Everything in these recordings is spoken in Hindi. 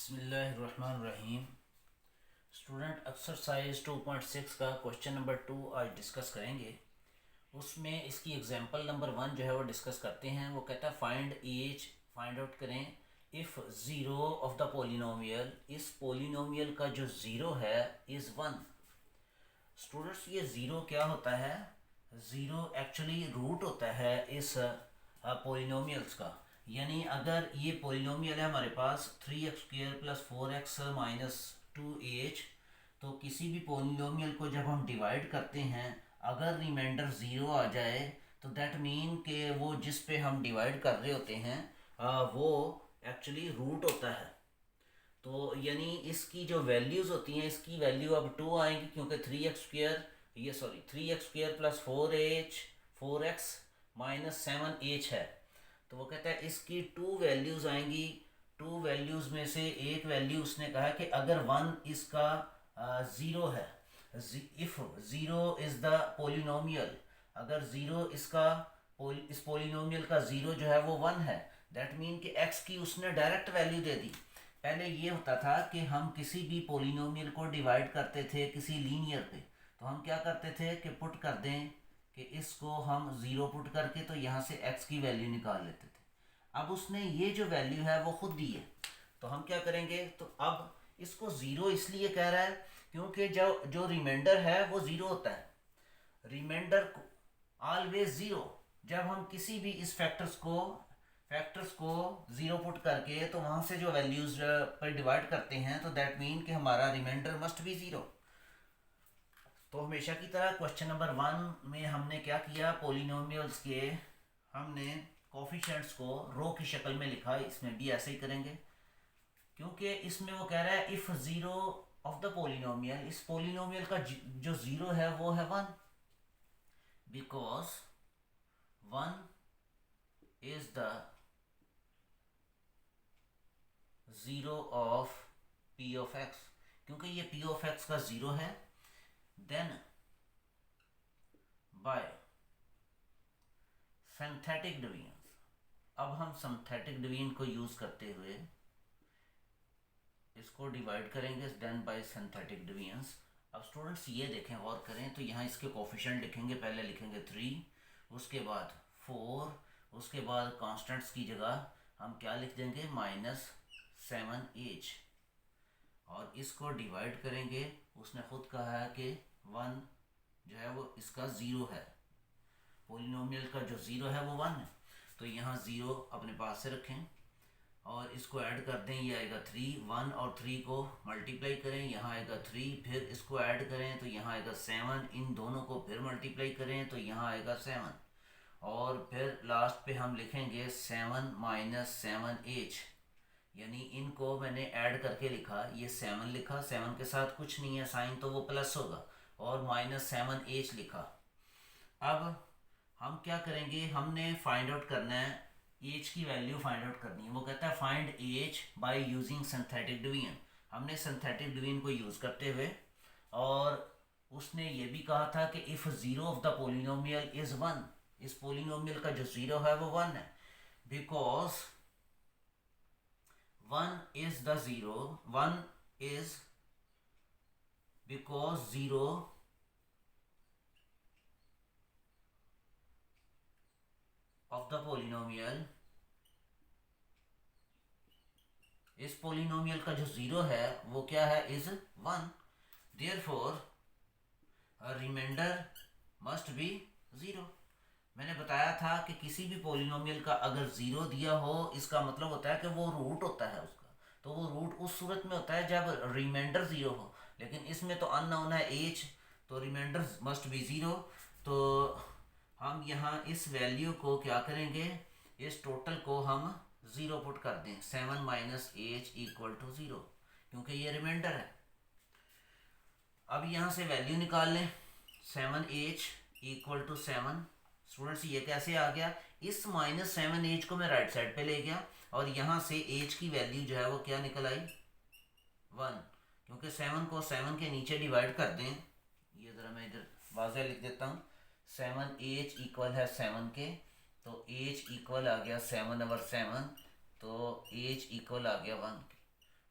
बिस्मिल्लाहिर्रहमानिर्रहीम। स्टूडेंट एक्सरसाइज 2.6 का क्वेश्चन नंबर 2 आज डिस्कस करेंगे। उसमें इसकी एग्जांपल नंबर 1 जो है वो डिस्कस करते हैं। वो कहता है फाइंड आउट करें if zero of the polynomial, इस पोलिनोमियल का जो ज़ीरो है इज़ 1। स्टूडेंट्स, ये ज़ीरो क्या होता है? ज़ीरो एक्चुअली रूट होता है इस पोलिनोमियल्स का। यानी अगर ये पोलिनोमियल है हमारे पास 3x² + 4x - 2h, तो किसी भी पोलिनोमियल को जब हम डिवाइड करते हैं, अगर रिमाइंडर ज़ीरो आ जाए तो दैट मीन के वो जिस पे हम डिवाइड कर रहे होते हैं वो एक्चुअली रूट होता है। तो यानी इसकी जो वैल्यूज़ होती हैं, इसकी वैल्यू अब 2 आएंगी क्योंकि 3x² + 4x - 7h है। तो वो कहता है इसकी 2 वैल्यूज़ आएंगी। 2 वैल्यूज़ में से एक वैल्यू उसने कहा कि अगर 1 इसका ज़ीरो है, if zero is the polynomial, अगर ज़ीरो इसका इस पोलिनोमियल का ज़ीरो जो है वो 1 है, दैट मीन कि x की उसने डायरेक्ट वैल्यू दे दी। पहले ये होता था कि हम किसी भी पोलिनोमियल को डिवाइड करते थे किसी लीनियर पे, तो हम क्या करते थे कि पुट कर दें कि इसको हम ज़ीरो पुट करके तो यहाँ से x की वैल्यू निकाल लेते थे। अब उसने ये जो वैल्यू है वो खुद दी है, तो हम क्या करेंगे? तो अब इसको ज़ीरो इसलिए कह रहा है क्योंकि जो जो रिमाइंडर है वो ज़ीरो होता है। Remainder always zero. जब हम किसी भी इस फैक्टर्स को ज़ीरो पुट करके तो वहाँ से जो वैल्यूज़ पर डिवाइड करते हैं, तो दैट मीन कि हमारा रिमाइंडर मस्ट बी ज़ीरो। तो हमेशा की तरह क्वेश्चन नंबर 1 में हमने क्या किया? पोलिनोमियल्स के हमने कोफिशिएंट्स को रो की शक्ल में लिखा। इसमें भी ऐसे ही करेंगे क्योंकि इसमें वो कह रहा है if zero of the polynomial, इस पोलिनोमियल का जो ज़ीरो है वो है 1, because 1 is the zero of p of x। क्योंकि ये p ऑफ x का ज़ीरो है, देन बाय सिंथेटिक डिवीजन, अब हम सिंथेटिक डिवीजन को यूज़ करते हुए इसको डिवाइड करेंगे, देन बाय सिंथेटिक डिवीजन। अब स्टूडेंट्स ये देखें, गौर करें, तो यहाँ इसके कोफिशिएंट लिखेंगे। पहले लिखेंगे 3, उसके बाद 4, उसके बाद कांस्टेंट्स की जगह हम क्या लिख देंगे? -7h, और इसको डिवाइड करेंगे। उसने खुद कहा है कि 1 जो है वो इसका ज़ीरो है, पोलिनोमियल का जो ज़ीरो है वो 1 है। तो यहाँ ज़ीरो अपने पास से रखें और इसको ऐड कर दें, ये आएगा 3। 1 और 3 को मल्टीप्लाई करें, यहाँ आएगा 3, फिर इसको ऐड करें तो यहाँ आएगा 7, इन दोनों को फिर मल्टीप्लाई करें तो यहाँ आएगा 7, और फिर लास्ट पे हम लिखेंगे 7 - 7h, यानी इनको मैंने ऐड करके लिखा, ये 7 लिखा, 7 के साथ कुछ नहीं है साइन, तो वो प्लस होगा, और -7h लिखा। अब हम क्या करेंगे? हमने फाइंड आउट करना है, एच की वैल्यू फाइंड आउट करनी है। वो कहता है find H by using synthetic division. हमने सिंथेटिक डिवीजन को यूज़ करते हुए, और उसने ये भी कहा था कि if zero of the polynomial is 1, इस पोलिनोमियल का जो ज़ीरो है वो 1 है, because 1 is the zero, 1 is because 0 of the polynomial, इस पोलिनोमियल का जो ज़ीरो है वो क्या है? Is 1, therefore remainder must be zero. मैंने बताया था कि किसी भी पोलिनोमियल का अगर ज़ीरो दिया हो, इसका मतलब होता है कि वो रूट होता है उसका। तो वो रूट उस सूरत में होता है जब रिमाइंडर ज़ीरो हो, लेकिन इसमें तो अननोन है एच, तो रिमाइंडर मस्ट बी ज़ीरो। तो हम यहाँ इस वैल्यू को क्या करेंगे? इस टोटल को हम ज़ीरो पुट कर दें, 7 - h = 0, क्योंकि ये रिमाइंडर है। अब यहाँ से वैल्यू निकाल लें, 7h = 7। स्टूडेंट्स, ये कैसे आ गया? इस -7h को मैं राइट साइड पे ले गया, और यहाँ से h की वैल्यू जो है वो क्या निकल आई? 1, क्योंकि 7 को 7 के नीचे डिवाइड कर दें, ये ज़रा मैं इधर वाज़ह लिख देता हूँ, 7h इक्वल है 7 के, तो h इक्वल आ गया 7/7, तो h इक्वल आ गया 1 के।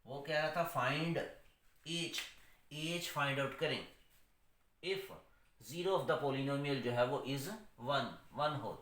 वो कह रहा था find H, H find out करें if zero of the polynomial जो है वो इज वन, वन हो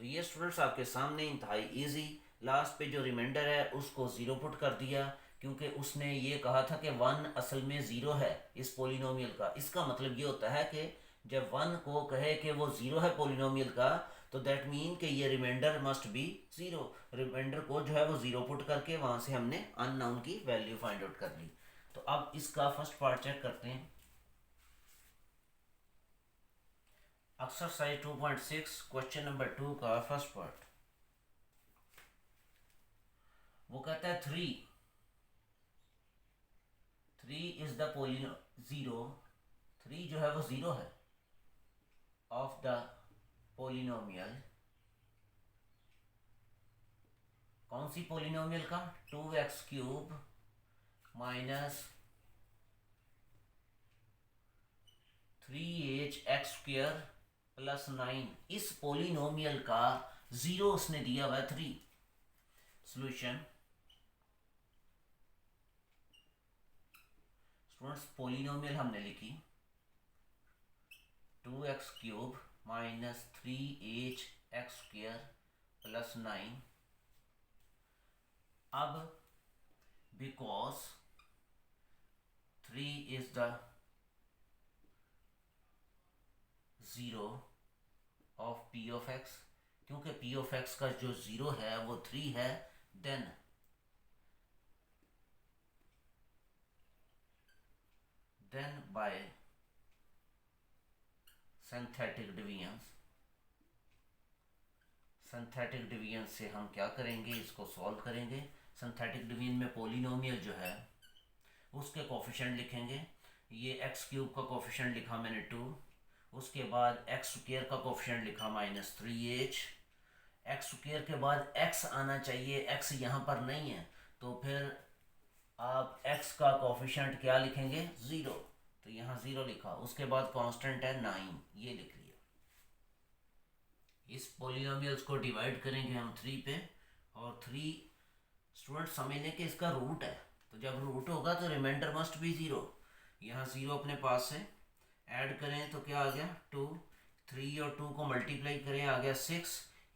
तो ये स्टूडेंट्स आपके सामने इंतहाई इजी। लास्ट पे जो रिमाइंडर है उसको ज़ीरो पुट कर दिया, क्योंकि उसने ये कहा था कि वन असल में ज़ीरो है इस पोलिनोमियल का। इसका मतलब ये होता है कि जब वन को कहे कि वो ज़ीरो है पोलिनोमियल का, तो दैट मीन कि ये remainder must be zero. Remainder को जो है वो ज़ीरो पुट करके वहाँ से हमने अननोन की वैल्यू फाइंड आउट कर ली। तो अब इसका फर्स्ट पार्ट चेक करते हैं। एक्सरसाइज 2.6 क्वेश्चन नंबर 2 का फर्स्ट पार्ट। वो कहता है three is the polynomial zero, three जो है वो जीरो है ऑफ द पोलिनोमियल, कौन सी पोलिनोमियल का, 2x³ माइनस 3h(x²) प्लस 9। इस पोलिनोमियल का जीरो उसने दिया हुआ है 3। सॉल्यूशन स्टूडेंट्स, पोलिनोमियल हमने लिखी 2x³ माइनस 3h(x² प्लस 9। अब because 3 is the zero of p of x, क्योंकि p ऑफ x का जो जीरो है वो 3 है, then by synthetic division, synthetic division से हम क्या करेंगे, इसको सॉल्व करेंगे। सिंथेटिक डिवीजन में पोलिनोमियल जो है उसके कोफिशिएंट लिखेंगे। ये x³ का कोफिशिएंट लिखा मैंने 2, उसके बाद x² का कोफिशिएंट लिखा -3h। x² के बाद x आना चाहिए, x यहाँ पर नहीं है, तो फिर आप x का कोफिशिएंट क्या लिखेंगे, 0, तो यहाँ 0 लिखा। उसके बाद कांस्टेंट है 9, ये लिख लिया। इस पोलिनोमियल्स को डिवाइड करेंगे हम 3 पे, और 3 स्टूडेंट समझ लें कि इसका रूट है, तो जब रूट होगा तो रिमाइंडर मस्ट बी 0। यहाँ 0 अपने पास से ऐड करें तो क्या आ गया 2, 3 और 2 को मल्टीप्लाई करें आ गया 6,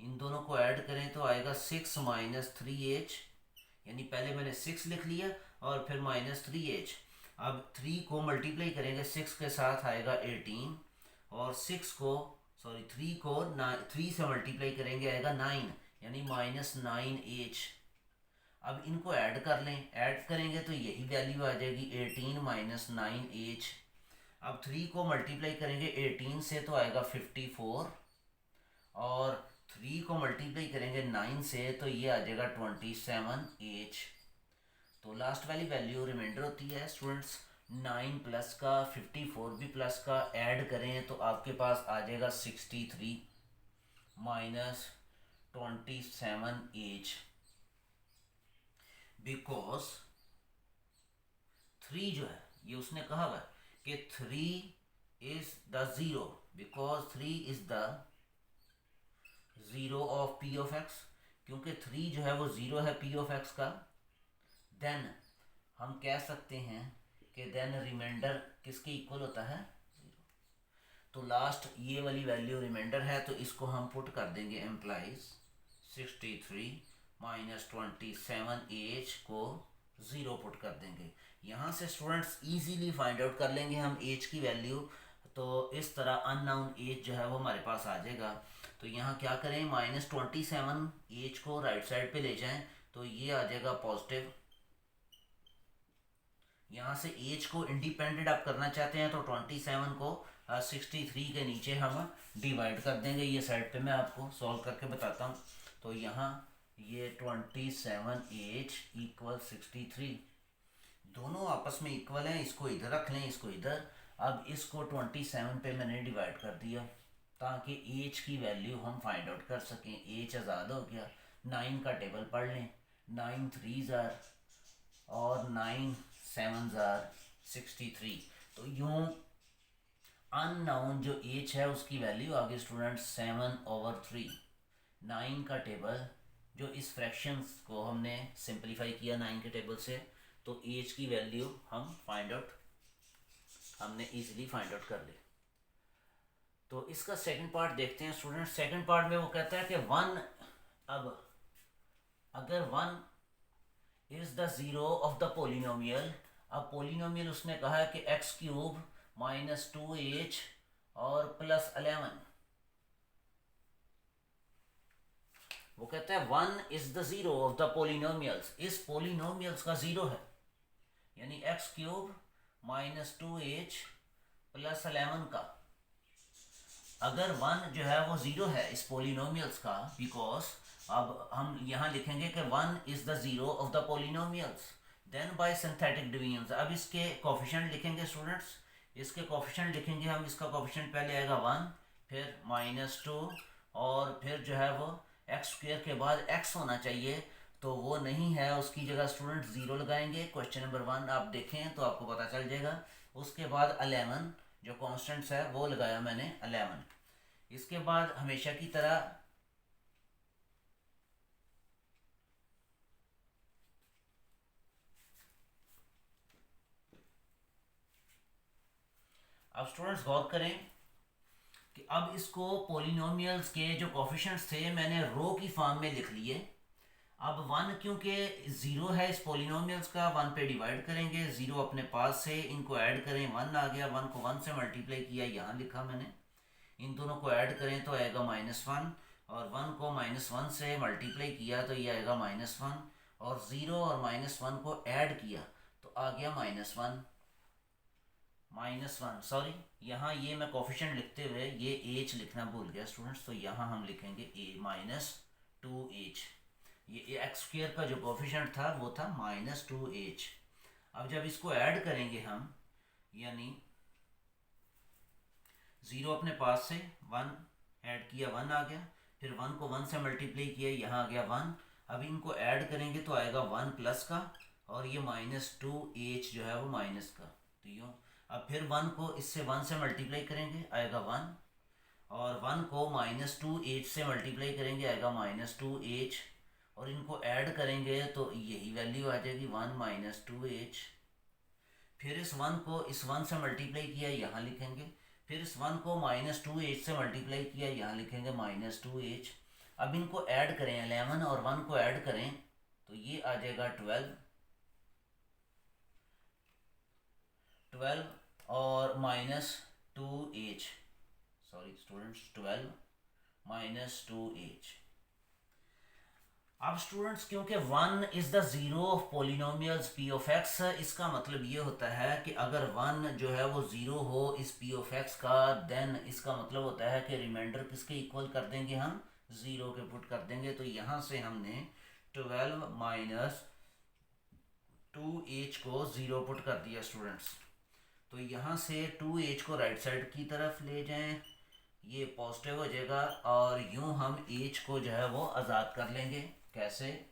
इन दोनों को ऐड करें तो आएगा 6 माइनस 3h, यानी पहले मैंने 6 लिख लिया और फिर -3h। अब 3 को मल्टीप्लाई करेंगे 6 के साथ आएगा 18, और 6 को 3 को 3 से मल्टीप्लाई करेंगे आएगा 9, यानी -9h। अब इनको ऐड कर लें, ऐड करेंगे तो यही वैल्यू आ जाएगी 18 माइनस 9h। अब 3 को मल्टीप्लाई करेंगे 18 से तो आएगा 54, और 3 को मल्टीप्लाई करेंगे 9 से तो ये आ जाएगा 27h। तो लास्ट वाली वैल्यू रिमाइंडर होती है स्टूडेंट्स 9 प्लस का 54 भी प्लस का ऐड करें तो आपके पास आ जाएगा 63 माइनस 27h, बिकॉज 3 जो है ये उसने कहा हुआ कि 3 is the zero, because 3 is the zero of p of x, क्योंकि 3 जो है वो जीरो है p ऑफ x का, देन हम कह सकते हैं कि देन रिमाइंडर किसके इक्वल होता है, 0। तो लास्ट ये वाली वैल्यू रिमाइंडर है, तो इसको हम पुट कर देंगे एम्प्लाइज 63 माइनस 27h को 0 पुट कर देंगे। यहाँ से स्टूडेंट्स इजीली फाइंड आउट कर लेंगे हम h की वैल्यू, तो इस तरह अननोन h जो है वो हमारे पास आ जाएगा। तो यहाँ क्या करें, -27h को राइट साइड पे ले जाएं तो ये आ जाएगा पॉजिटिव। यहाँ से h को इंडिपेंडेंट आप करना चाहते हैं तो 27 को 63 के नीचे हम डिवाइड कर देंगे। ये साइड पे मैं आपको सॉल्व करके बताता हूँ। तो यहाँ ये 27h इक्वल 63, दोनों आपस में इक्वल हैं, इसको इधर रख लें, इसको इधर। अब इसको 27 पे मैंने डिवाइड कर दिया ताकि h की वैल्यू हम फाइंड आउट कर सकें। h आज़ाद हो गया, 9 का टेबल पढ़ लें, 9 3s और 9 7s 63। तो यूँ अननोन जो h है उसकी वैल्यू आ गई स्टूडेंट 7/3। 9 का टेबल जो इस फ्रैक्शंस को हमने सिंपलीफाई किया 9 के टेबल से, तो एच की वैल्यू हमने इजीली फाइंड आउट कर ली। तो इसका सेकंड पार्ट देखते हैं स्टूडेंट। सेकंड पार्ट में वो कहता है कि वन, अब अगर one is the zero of the polynomial, अब पोलिनोमियल उसने कहा है कि एक्स क्यूब माइनस 2h और प्लस 11। वो कहता है one is the zero of the polynomials, इस पोलिनोमियल्स का जीरो है, यानी x cube minus 2h plus 11 का। अगर वन जो है वो जीरो है इस पोलिनोमियल्स का, बिकॉज अब हम यहाँ लिखेंगे कि one is the zero of the polynomials, then by synthetic division. अब इसके कोफिशिएंट लिखेंगे स्टूडेंट्स, इसके कोफिशिएंट लिखेंगे हम। इसका कोफिशिएंट पहले आएगा 1, फिर -2, और फिर जो है वो एक्स स्क्वायर के बाद एक्स होना चाहिए, तो वो नहीं है, उसकी जगह स्टूडेंट 0 लगाएंगे। क्वेश्चन नंबर 1 आप देखें तो आपको पता चल जाएगा। उसके बाद 11 जो कॉन्स्टेंट्स है वो लगाया मैंने 11। इसके बाद हमेशा की तरह अब स्टूडेंट्स गौर करें कि अब इसको पोलिनोमियल्स के जो कोफिशिएंट्स थे मैंने रो की फॉर्म में लिख लिए। अब 1 क्योंकि ज़ीरो है इस पोलिनोमियल्स का, 1 पे डिवाइड करेंगे, 0 अपने पास से, इनको ऐड करें, 1 आ गया, 1 को 1 से मल्टीप्लाई किया, यहाँ लिखा मैंने। इन दोनों को ऐड करें तो आएगा -1, और 1 को -1 से मल्टीप्लाई किया तो ये आएगा -1, और 0 और -1 को ऐड किया तो आ गया -1, सॉरी यहाँ ये मैं कोफिशिएंट लिखते हुए ये एच लिखना भूल गया स्टूडेंट्स, तो यहाँ हम लिखेंगे -2h। ये एक्स स्क्वायर का जो कोफिशिएंट था वो था -2h। अब जब इसको ऐड करेंगे हम, यानी 0 अपने पास से 1 ऐड किया, 1 आ गया, फिर 1 को 1 से मल्टीप्लाई किया, यहाँ आ गया 1। अब इनको ऐड करेंगे तो आएगा 1 प्लस का, और ये -2h जो है वो माइनस का, तो यूँ। अब फिर 1 को इससे 1 से मल्टीप्लाई करेंगे आएगा 1, और 1 को -2h से मल्टीप्लाई करेंगे आएगा -2h, और इनको ऐड करेंगे तो यही वैल्यू आ जाएगी 1 -2h। फिर इस 1 को इस 1 से मल्टीप्लाई किया, यहाँ लिखेंगे, फिर इस 1 को -2h से मल्टीप्लाई किया, यहाँ लिखेंगे -2h। अब इनको ऐड करें, 11 और 1 को ऐड करें तो ये आ जाएगा 12 और -2h, सॉरी स्टूडेंट्स 12 -2h। अब स्टूडेंट्स क्योंकि 1 is the zero of polynomials p of x, इसका मतलब ये होता है कि अगर 1 जो है वो जीरो हो इस p ऑफ x का, देन इसका मतलब होता है कि रिमाइंडर किसके इक्वल कर देंगे हम, 0 के पुट कर देंगे। तो यहाँ से हमने 12 -2h को 0 पुट कर दिया स्टूडेंट्स। तो यहाँ से 2h को राइट साइड की तरफ ले जाएं, ये पॉजिटिव हो जाएगा, और यूं हम h को जो है वो आज़ाद कर लेंगे। कैसे,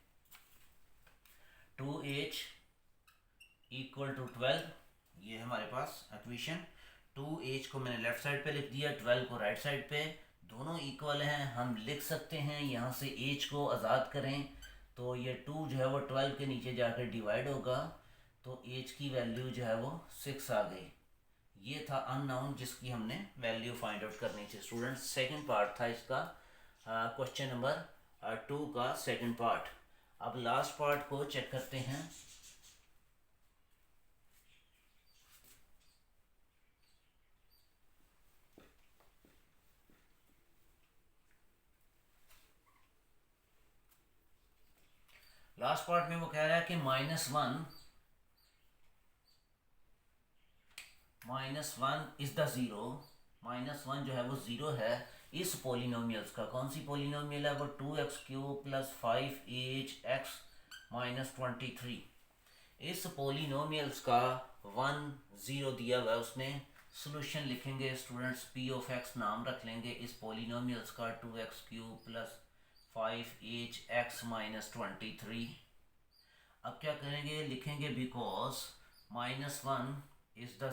2h इक्वल टू 12, ये है हमारे पास इक्वेशन। 2h को मैंने लेफ्ट साइड पे लिख दिया, 12 को राइट साइड पे, दोनों इक्वल हैं, हम लिख सकते हैं। यहाँ से h को आज़ाद करें तो ये 2 जो है वो 12 के नीचे जाकर डिवाइड होगा, तो h की वैल्यू जो है वो 6 आ गई। ये था अननोन जिसकी हमने वैल्यू फाइंड आउट करनी थी स्टूडेंट्स। सेकंड पार्ट था इसका, क्वेश्चन नंबर 2 का सेकंड पार्ट। अब लास्ट पार्ट को चेक करते हैं। लास्ट पार्ट में वो कह रहा है कि -1 इज द ज़ीरो, -1 जो है वो ज़ीरो है इस पोलिनोमियल्स का। कौन सी पोलिनोमियल है वो, 2x³ + 5hx - 23। इस पोलिनोमियल्स का 1 0 दिया हुआ है उसने। सोल्यूशन लिखेंगे स्टूडेंट्स, p ऑफ x नाम रख लेंगे इस पोलिनोमियल्स का, 2x³ + 5hx - 23। अब क्या करेंगे, लिखेंगे because -1 is the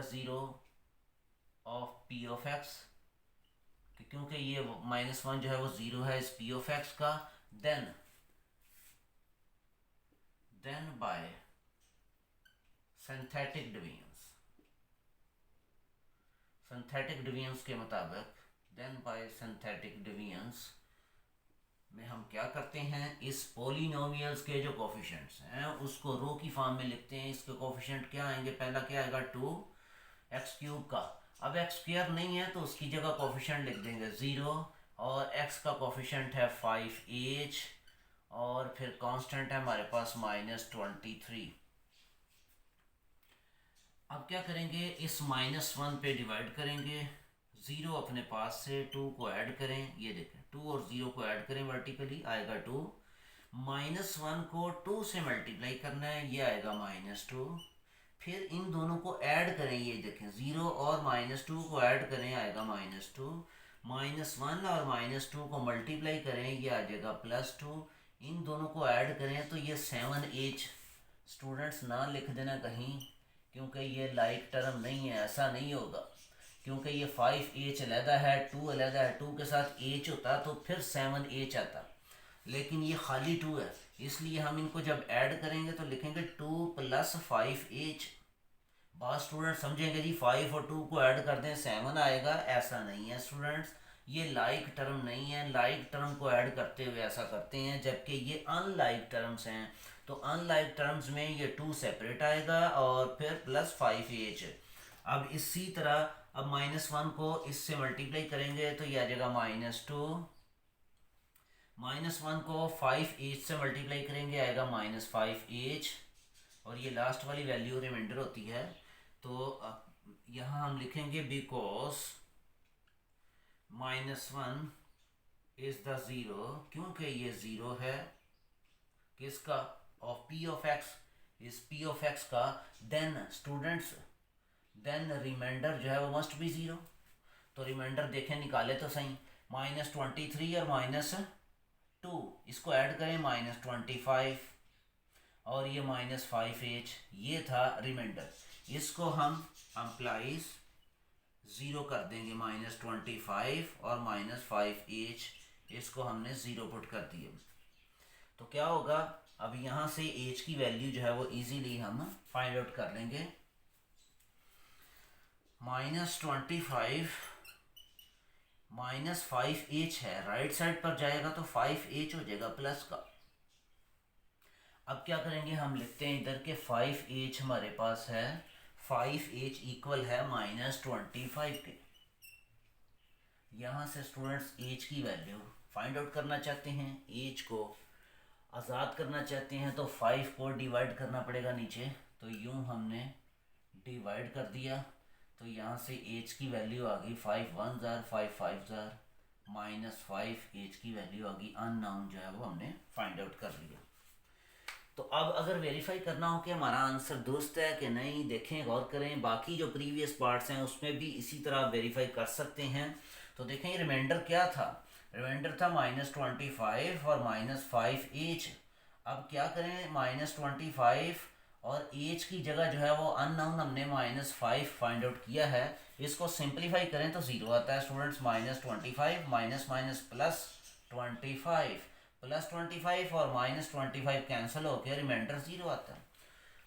zero of p of x, क्योंकि ये -1 जो है वो ज़ीरो है इस p ऑफ x का। Then then by synthetic divisions, synthetic divisions के मुताबिक, देन बाय सिंथेटिक डिवीजन्स में हम क्या करते हैं, इस पोलिनोमियल्स के जो कोफिशिएंट्स हैं उसको रो की फॉर्म में लिखते हैं। इसके कोफिशिएंट क्या आएंगे, पहला क्या आएगा 2x³ का। अब x² नहीं है तो उसकी जगह कोफिशिएंट लिख देंगे 0, और x का कोफिशिएंट है 5h, और फिर कांस्टेंट है हमारे पास -23। अब क्या करेंगे, इस -1 पे डिवाइड करेंगे, 0 अपने पास से 2 को ऐड करें, ये देखें 2 और 0 को ऐड करें वर्टिकली आएगा 2, -1 को 2 से मल्टीप्लाई करना है, ये आएगा -2, फिर इन दोनों को ऐड करें, ये देखें 0 और -2 को ऐड करें आएगा -2, -1 और -2 को मल्टीप्लाई करें, ये आ जाएगा +2, इन दोनों को ऐड करें तो ये 7h। स्टूडेंट्स ना लिख देना कहीं, क्योंकि ये लाइक टर्म नहीं है, ऐसा नहीं होगा, क्योंकि ये 5h अलहदा है, 2 अलहदा है, 2 के साथ h होता तो फिर 7h आता, लेकिन ये खाली 2 है, इसलिए हम इनको जब ऐड करेंगे तो लिखेंगे 2 + 5h। बहुत स्टूडेंट समझेंगे जी 5 और 2 को ऐड कर दें 7 आएगा, ऐसा नहीं है स्टूडेंट्स, ये लाइक टर्म नहीं है। लाइक टर्म को ऐड करते हुए ऐसा करते हैं, जबकि ये अनलाइक टर्म्स हैं, तो अनलाइक टर्म्स में ये 2 सेपरेट आएगा और फिर +5h। अब इसी तरह अब -1 को इससे मल्टीप्लाई करेंगे तो ये आ जाएगा -2, -1 को 5h से मल्टीप्लाई करेंगे आएगा -5h, और ये लास्ट वाली वैल्यू रिमाइंडर होती है, तो यहाँ हम लिखेंगे बिकॉज -1 इज द 0, क्योंकि ये 0 है किसका, ऑफ p(x), इस p(x) का, देन स्टूडेंट्स देन रिमाइंडर जो है वो मस्ट बी 0, तो रिमाइंडर देखें निकाले तो सही, -23 और -2 इसको ऐड करें -25, और ये -5h, ये था रिमाइंडर, इसको हम अम्प्लाइज 0 कर देंगे, -25 और -5h, इसको हमने 0 पुट कर दिया, तो क्या होगा, अब यहाँ से h की वैल्यू जो है वो इजीली हम फाइंड आउट कर लेंगे। -25 -5h है, राइट साइड पर जाएगा तो 5h हो जाएगा प्लस का। अब क्या करेंगे, हम लिखते हैं इधर के 5h हमारे पास है, 5h इक्वल है -25 के। यहाँ से स्टूडेंट्स h की वैल्यू फाइंड आउट करना चाहते हैं, h को आज़ाद करना चाहते हैं, तो 5 को डिवाइड करना पड़ेगा नीचे, तो यूँ हमने डिवाइड कर दिया, तो यहाँ से h की वैल्यू आ गई 5 1 जार 5 5 जार -5h की वैल्यू आ गई, अननोन जो है वो हमने फाइंड आउट कर लिया। तो अब अगर वेरीफाई करना हो कि हमारा आंसर दुरुस्त है कि नहीं, देखें गौर करें, बाकी जो प्रीवियस पार्ट्स हैं उसमें भी इसी तरह वेरीफाई कर सकते हैं। तो देखें रिमाइंडर क्या था, रिमाइंडर था -25 और -5h। अब क्या करें, -25 और h की जगह जो है वो अननोन हमने -5 फाइंड आउट किया है, इसको सिंप्लीफाई करें तो 0 आता है स्टूडेंट्स, -25 माइनस माइनस +25 +25 और -25 कैंसिल होकर रिमाइंडर 0 आता है।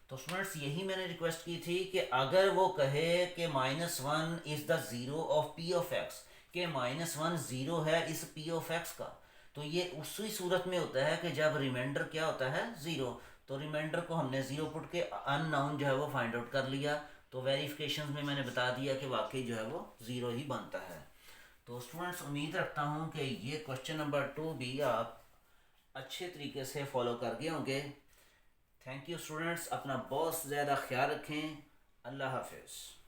तो स्टूडेंट्स यही मैंने रिक्वेस्ट की थी कि अगर वो कहे कि -1 इज़ द 0 ऑफ p(x), कि -1 0 है इस p(x) का, तो ये उसी सूरत में होता है कि जब रिमाइंडर क्या होता है 0, तो रिमाइंडर को हमने 0 पुट के अननोन जो है वो फाइंड आउट कर लिया, तो वेरिफिकेशन में मैंने बता दिया कि वाकई जो है वो 0 ही बनता है। तो स्टूडेंट्स उम्मीद रखता हूँ कि ये क्वेश्चन नंबर 2 भी आप अच्छे तरीके से फॉलो कर गए होंगे। थैंक यू स्टूडेंट्स, अपना बहुत ज़्यादा ख्याल रखें, अल्लाह हाफिज़।